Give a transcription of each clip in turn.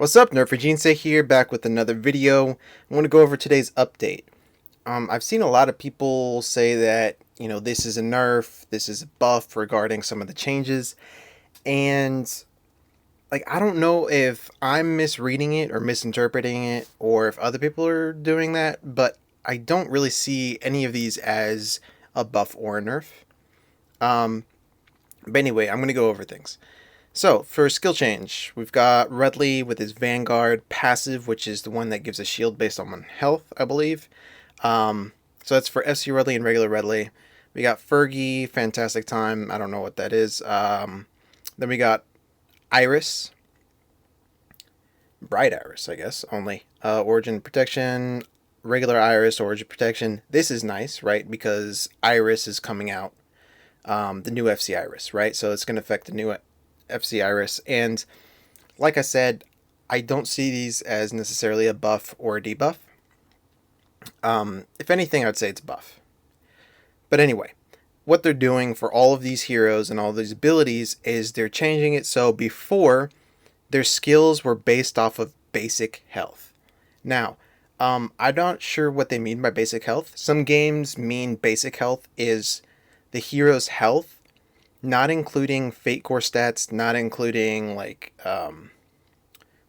What's up, Nerf here, back with another video. I want to go over today's update. I've seen a lot of people say that, this is a nerf, this is a buff regarding some of the changes, and I don't know if I'm misreading it or misinterpreting it, or if other people are doing that, but I don't really see any of these as a buff or a nerf. But anyway, I'm going to go over things. So, for skill change, we've got Rudley with his Vanguard passive, which is the one that gives a shield based on health, I believe. So that's for FC Rudley and regular Rudley. We got Fergie, Fantastic Time, I don't know what that is. Then we got Iris, Bright Iris, I guess, only. Origin Protection, regular Iris, Origin Protection. This is nice, right, because Iris is coming out, the new FC Iris, right? So it's going to affect the new FC Iris, and like I said, I don't see these as necessarily a buff or a debuff. If anything, I'd say it's a buff. But anyway, what they're doing for all of these heroes and all these abilities is they're changing it so before their skills were based off of basic health. Now, I'm not sure what they mean by basic health. Some games mean basic health is the hero's health, not including Fate Core stats, not including what am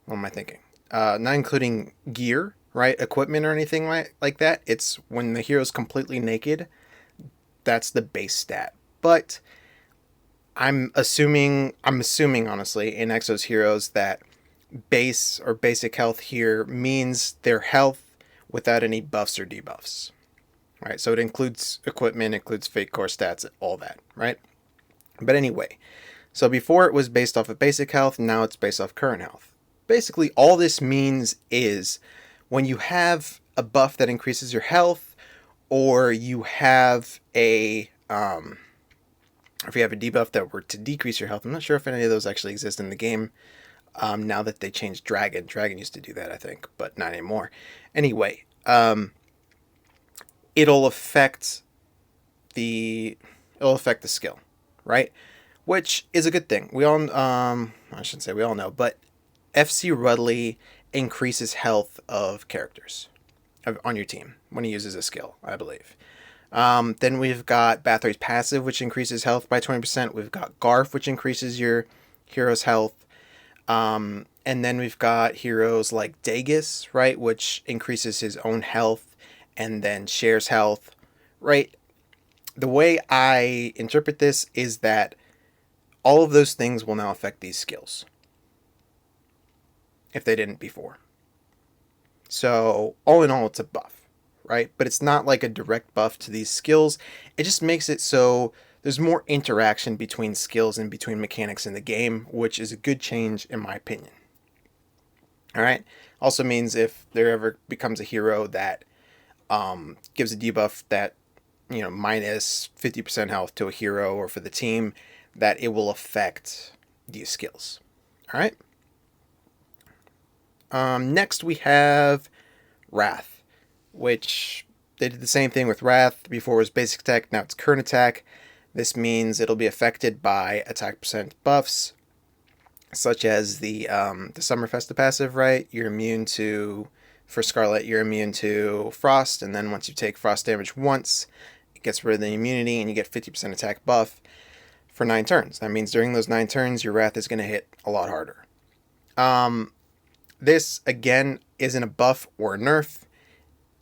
I thinking? Not including gear, right? Equipment or anything like that. It's when the hero's completely naked, that's the base stat. But I'm assuming honestly in Exos heroes that base or basic health here means their health without any buffs or debuffs. Right? So it includes equipment, includes Fate Core stats, all that, right? But anyway, so before it was based off of basic health, now it's based off current health. Basically, all this means is when you have a buff that increases your health, or you have if you have a debuff that were to decrease your health. I'm not sure if any of those actually exist in the game now that they changed Dragon. Dragon used to do that, I think, but not anymore. Anyway, it'll affect the skill, right? Which is a good thing. We all, I shouldn't say we all know, but FC Rudley increases health of characters on your team when he uses a skill, I believe. Then we've got Bathory's passive, which increases health by 20%. We've got Garf, which increases your hero's health. And then we've got heroes like Dagus, right, which increases his own health and then shares health, right? The way I interpret this is that all of those things will now affect these skills if they didn't before. So all in all, it's a buff, right? But it's not like a direct buff to these skills. It just makes it so there's more interaction between skills and between mechanics in the game, which is a good change in my opinion. All right. Also means if there ever becomes a hero that gives a debuff that minus 50% health to a hero or for the team, that it will affect these skills. All right. Next we have Wrath, which they did the same thing with Wrath. Before it was basic attack, now it's current attack. This means it'll be affected by attack percent buffs, such as the Summerfesta passive, right? For Scarlet, you're immune to Frost, and then once you take Frost damage once, it gets rid of the immunity, and you get 50% attack buff for 9 turns. That means during those 9 turns, your Wrath is going to hit a lot harder. This, again, isn't a buff or a nerf.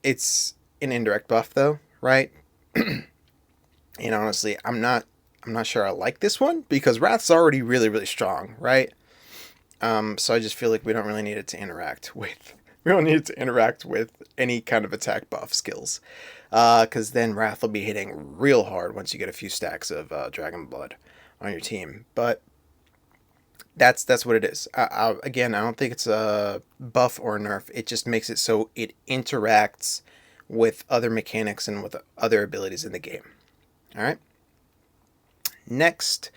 It's an indirect buff, though, right? And honestly, I'm not sure I like this one, because Wrath's already really, really strong, right? So I just feel like we don't really need it to interact with. We don't need it to interact with any kind of attack buff skills, because then Wrath will be hitting real hard once you get a few stacks of Dragon Blood on your team. But that's what it is. Again, I don't think it's a buff or a nerf. It just makes it so it interacts with other mechanics and with other abilities in the game. All right. Next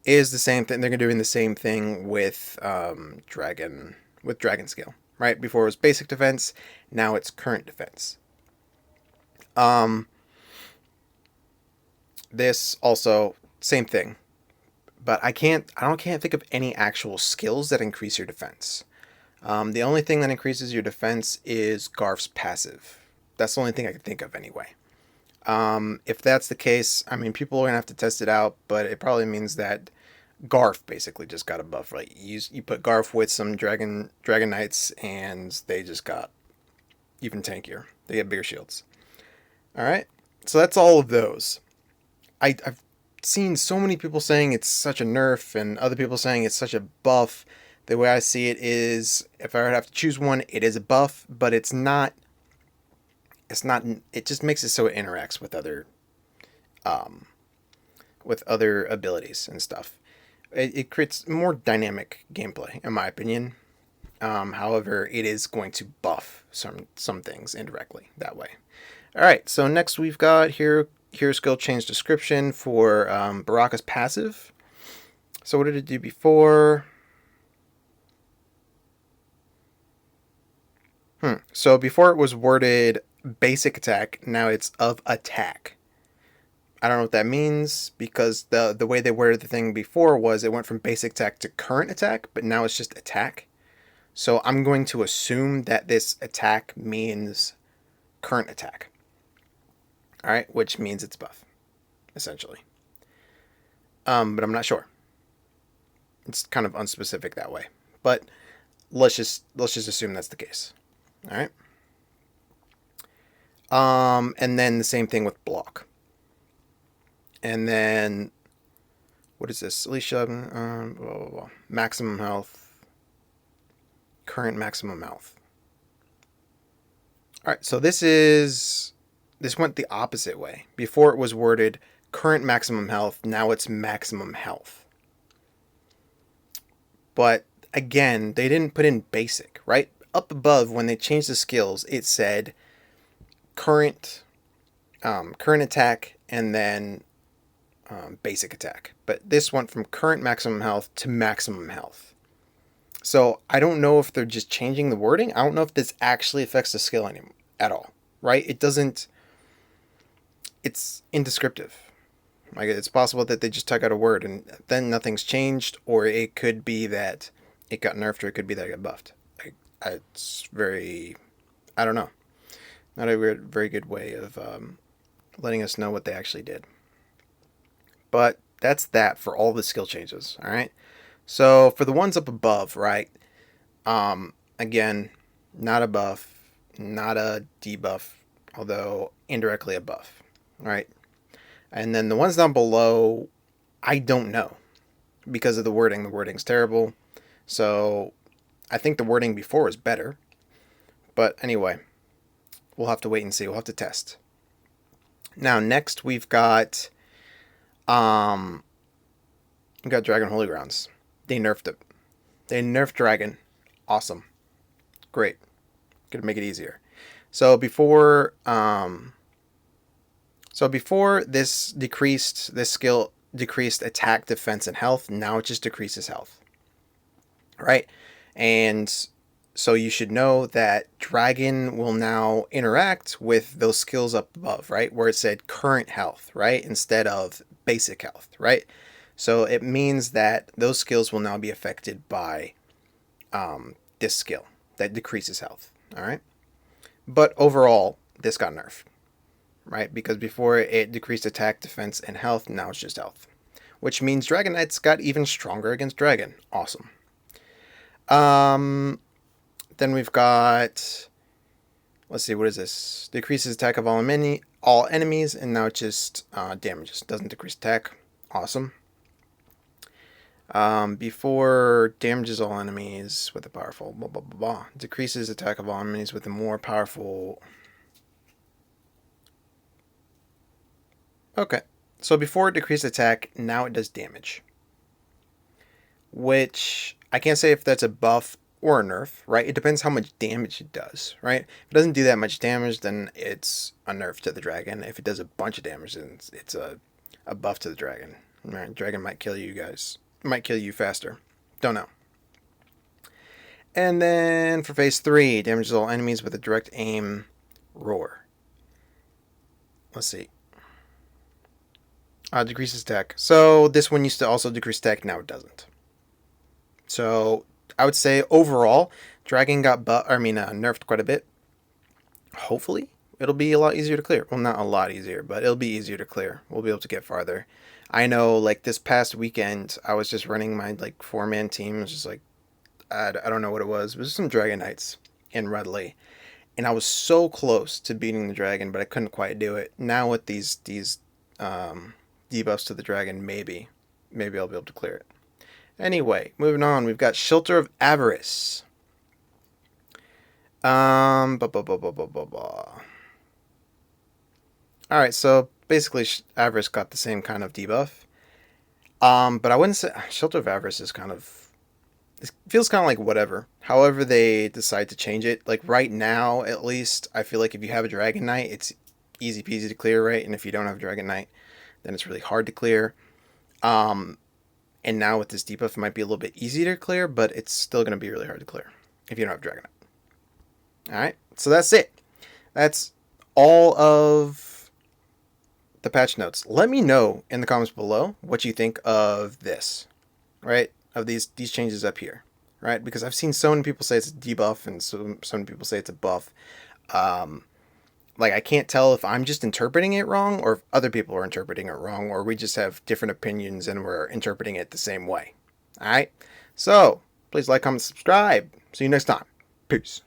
is the same thing. They're doing the same thing with Dragon Scale. Right? Before it was basic defense, now it's current defense. This also same thing, but I can't think of any actual skills that increase your defense. The only thing that increases your defense is Garf's passive. That's the only thing I can think of anyway. If that's the case, I mean, people are gonna have to test it out, but it probably means that Garf basically just got a buff, right? You put Garf with some Dragon Knights, and they just got even tankier. They get bigger shields. All right, so that's all of those. I've seen so many people saying it's such a nerf, and other people saying it's such a buff. The way I see it is, if I would have to choose one, it is a buff, but it's not. It's not. It just makes it so it interacts um, with other abilities and stuff. It creates more dynamic gameplay, in my opinion. However, it is going to buff some things indirectly that way. All right, so next we've got hero skill change description for Baraka's passive. So what did it do before? So before it was worded basic attack, now it's of attack. I don't know what that means, because the way they worded the thing before was it went from basic attack to current attack, but now it's just attack. So I'm going to assume that this attack means current attack. All right, which means it's buff, essentially. But I'm not sure. It's kind of unspecific that way. But let's just assume that's the case. All right. And then the same thing with block. And then what is this? Alicia, blah, blah, blah. Maximum health. Current maximum health. All right, so this went the opposite way. Before it was worded current maximum health, now it's maximum health. But again, they didn't put in basic, right? Up above, when they changed the skills, it said current attack and then basic attack. But this went from current maximum health to maximum health. So I don't know if they're just changing the wording. I don't know if this actually affects the skill anymore at all, right? It doesn't. It's indescriptive. Like, it's possible that they just took out a word and then nothing's changed, or it could be that it got nerfed, or it could be that it got buffed. It's very, I don't know. Not a very good way of letting us know what they actually did. But that's that for all the skill changes, all right? So for the ones up above, right? Again, not a buff, not a debuff, although indirectly a buff, all right? And then the ones down below, I don't know because of the wording. The wording's terrible. So I think the wording before was better. But anyway, we'll have to wait and see. We'll have to test. Now, next we've got Dragon Holy Grounds. They nerfed it. They nerfed Dragon. Awesome. Great. Gonna make it easier. So before this skill decreased attack, defense, and health. Now it just decreases health. Right? And so you should know that Dragon will now interact with those skills up above, right? Where it said current health, right? Instead of basic health, right? So it means that those skills will now be affected by this skill that decreases health, all right? But overall, this got nerfed, right? Because before it decreased attack, defense, and health, now it's just health. Which means Dragon Knights got even stronger against Dragon. Awesome. Then we've got, let's see, what is this? Decreases attack of all enemies, and now it just damages. Doesn't decrease attack. Awesome. Before damages all enemies with a powerful blah blah blah blah. Decreases attack of all enemies with a more powerful. Okay, so before it decreased attack, now it does damage. Which I can't say if that's a buff or a nerf, right? It depends how much damage it does, right? If it doesn't do that much damage, then it's a nerf to the dragon. If it does a bunch of damage, then it's a buff to the dragon. Right? Dragon might kill you guys. Might kill you faster. Don't know. And then for phase 3, damages all enemies with a direct aim roar. Let's see. Decreases attack. So this one used to also decrease attack, now it doesn't. So I would say overall, Dragon got nerfed quite a bit. Hopefully, it'll be a lot easier to clear. Well, not a lot easier, but it'll be easier to clear. We'll be able to get farther. I know, like this past weekend, I was just running my like 4-man team. It was just like I don't know what it was. It was some Dragon Knights in Rudley, and I was so close to beating the dragon, but I couldn't quite do it. Now with these debuffs to the dragon, maybe I'll be able to clear it. Anyway, moving on, we've got Shelter of Avarice. Blah, blah, blah, blah, blah, blah, blah. All right, so basically, Avarice got the same kind of debuff. But I wouldn't say Shelter of Avarice is kind of, it feels kind of like whatever. However, they decide to change it. Like right now, at least, I feel like if you have a Dragon Knight, it's easy peasy to clear, right? And if you don't have a Dragon Knight, then it's really hard to clear. Um, and now with this debuff, it might be a little bit easier to clear, but it's still going to be really hard to clear if you don't have Dragon Knight. All right, so that's it. That's all of the patch notes. Let me know in the comments below what you think of this, right? Of these changes up here, right? Because I've seen so many people say it's a debuff and so many people say it's a buff. Like I can't tell if I'm just interpreting it wrong or if other people are interpreting it wrong or we just have different opinions and we're interpreting it the same way. All right? So, please like, comment, subscribe. See you next time. Peace.